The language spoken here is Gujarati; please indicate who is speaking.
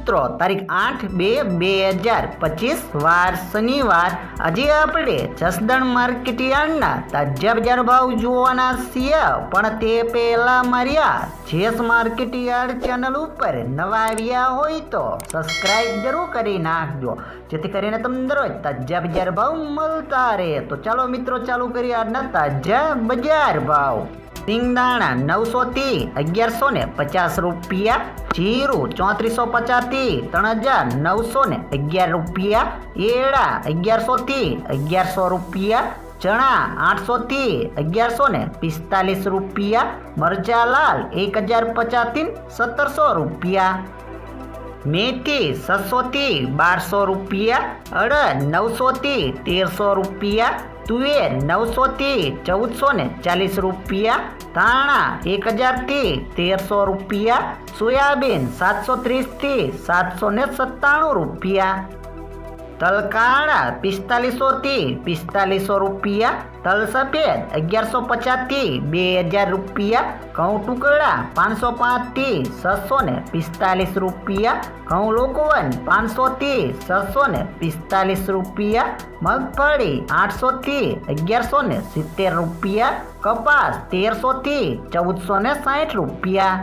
Speaker 1: મિત્રો તારીખ 8/2/2025 વાર શનિવાર આજે આપણે જસદણ માર્કેટ યાર્ડના તાજા બજાર ભાવ જોવાના છીએ, પણ તે પહેલા મારી આ જેસ માર્કેટ યાર્ડ ચેનલ ઉપર નવા આવ્યા હોય તો સબસ્ક્રાઇબ જરૂર કરી નાખજો, જેથી કરીને તમને દરરોજ તાજા બજાર ભાવ મળતા રહે। તો ચાલો મિત્રો ચાલુ કરીએ આજના તાજા બજાર ભાવ। સિંગદાણા 900 થી 1150 રૂપિયા, જીરું 3450 થી 3911 રૂપિયા, એડા 1100 થી 1100 રૂપિયા, ચણા 800 થી 1145 રૂપિયા, મરચા લાલ 1050 થી 1700 રૂપિયા, मेथी 600 થી 1200 રૂપિયા, અડદ 900 થી 1300 રૂપિયા, तुवेर 900 થી 1440 રૂપિયા, धाणा 1000 થી 1300 રૂપિયા, सोयाबीन 730 થી 797 રૂપિયા, तल काळा 4500 થી 4500 રૂપિયા, तल सफेद 1150 થી 2000 રૂપિયા, घઉં ટુકડા 505 થી 645 રૂપિયા, ઘઉં લોકવન 500 થી 645 રૂપિયા, મગફળી 800 થી 1170 રૂપિયા, કપાસ 1300 થી 1460 રૂપિયા।